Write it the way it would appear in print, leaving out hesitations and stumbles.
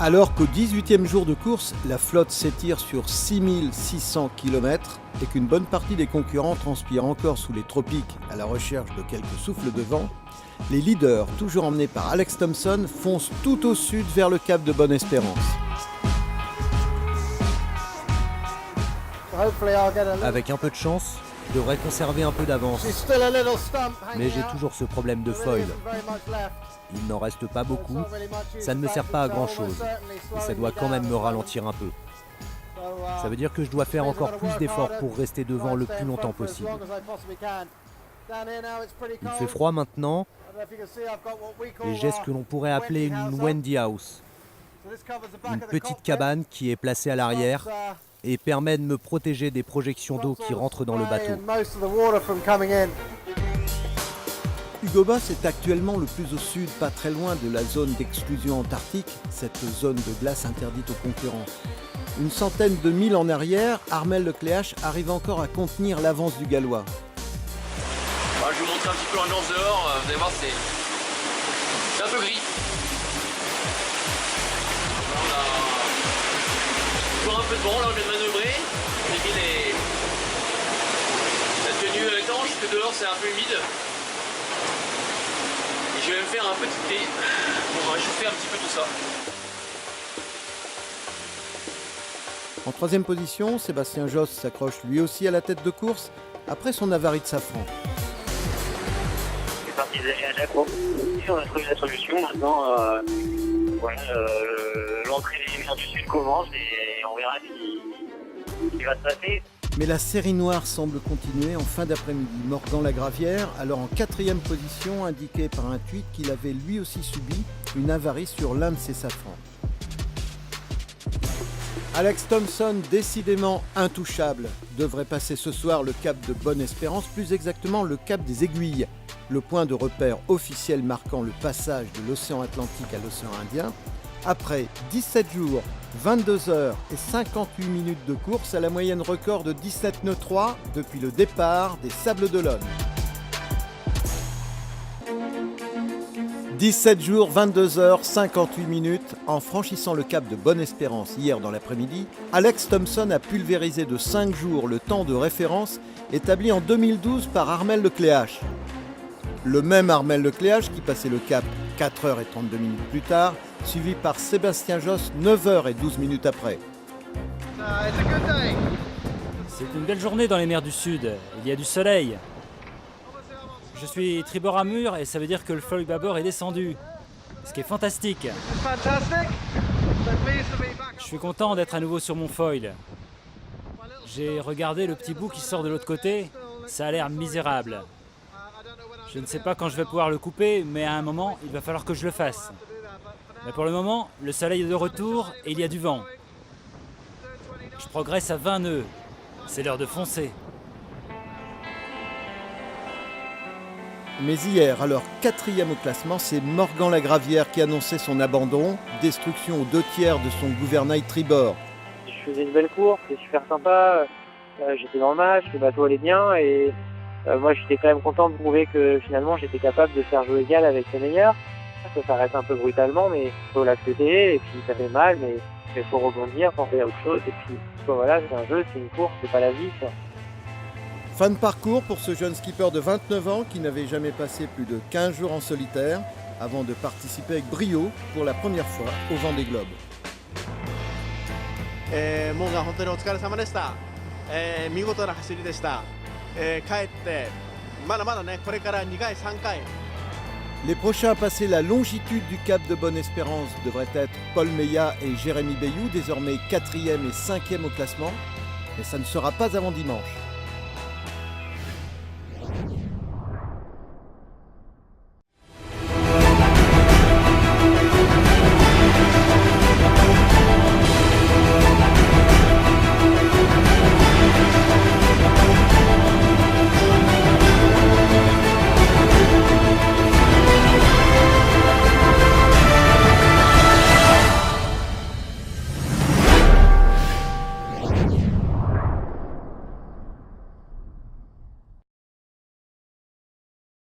Alors qu'au 18e jour de course, la flotte s'étire sur 6600 km et qu'une bonne partie des concurrents transpirent encore sous les tropiques à la recherche de quelques souffles de vent, les leaders, toujours emmenés par Alex Thompson, foncent tout au sud vers le cap de Bonne-Espérance. Avec un peu de chance, je devrais conserver un peu d'avance. Mais j'ai toujours ce problème de foil. Il n'en reste pas beaucoup, ça ne me sert pas à grand chose. Et ça doit quand même me ralentir un peu. Ça veut dire que je dois faire encore plus d'efforts pour rester devant le plus longtemps possible. Il fait froid maintenant, et j'ai ce que l'on pourrait appeler une Wendy House. Une petite cabane qui est placée à l'arrière et permet de me protéger des projections d'eau qui rentrent dans le bateau. Hugo Boss est actuellement le plus au sud, pas très loin de la zone d'exclusion antarctique, cette zone de glace interdite aux concurrents. Une centaine de milles en arrière, Armel Lecléache arrive encore à contenir l'avance du Gallois. Je vais vous montrer un petit peu l'ambiance dehors, vous allez voir, c'est un peu gris. Là, on a toujours un peu de vent, là on vient de manœuvrer. J'ai mis la tenue étanche, parce que dehors c'est un peu humide. Et je vais me faire un petit thé pour réchauffer un petit peu tout ça. En troisième position, Sébastien Josse s'accroche lui aussi à la tête de course après son avarie de safran. C'est parti de la course. On a trouvé la solution. Maintenant, l'entrée des lumières du sud commence et on verra ce qui va se passer. Mais la série noire semble continuer en fin d'après-midi. Morgan Lagravière, alors en quatrième position, indiquait par un tweet qu'il avait lui aussi subi une avarie sur l'un de ses safrans. Alex Thompson, décidément intouchable, devrait passer ce soir le cap de Bonne-Espérance, plus exactement le cap des Aiguilles, le point de repère officiel marquant le passage de l'océan Atlantique à l'océan Indien, après 17 jours, 22 heures et 58 minutes de course à la moyenne record de 17,3 depuis le départ des Sables d'Olonne. 17 jours, 22 heures, 58 minutes, en franchissant le cap de Bonne-Espérance hier dans l'après-midi, Alex Thompson a pulvérisé de 5 jours le temps de référence établi en 2012 par Armel Lecléache. Le même Armel Lecléache qui passait le cap 4h32 minutes plus tard, suivi par Sébastien Josse 9h12 après. C'est une belle journée dans les mers du Sud, il y a du soleil. Je suis tribord à mur et ça veut dire que le foil bâbord est descendu, ce qui est fantastique. Je suis content d'être à nouveau sur mon foil. J'ai regardé le petit bout qui sort de l'autre côté, ça a l'air misérable. Je ne sais pas quand je vais pouvoir le couper, mais à un moment, il va falloir que je le fasse. Mais pour le moment, le soleil est de retour et il y a du vent. Je progresse à 20 nœuds. C'est l'heure de foncer. Mais hier, alors quatrième au classement, c'est Morgan Lagravière qui annonçait son abandon, destruction aux 2/3 de son gouvernail tribord. Je faisais une belle course, c'était super sympa. J'étais dans le match, le bateau allait bien et moi j'étais quand même content de prouver que finalement j'étais capable de faire jeu égal avec les meilleurs. Ça s'arrête un peu brutalement, mais il faut l'accepter et puis ça fait mal, mais il faut rebondir, penser à autre chose et puis voilà, c'est un jeu, c'est une course, c'est pas la vie quoi. Fin de parcours pour ce jeune skipper de 29 ans qui n'avait jamais passé plus de 15 jours en solitaire avant de participer avec brio pour la première fois au Vendée Globe. もうが本当にお疲れ様でした。見事な走りでした。帰ってまだまだねこれから2回3回。 Les prochains à passer la longitude du cap de Bonne-Espérance devraient être Paul Meillat et Jérémy Bayou, désormais 4e et 5e au classement. Mais ça ne sera pas avant dimanche.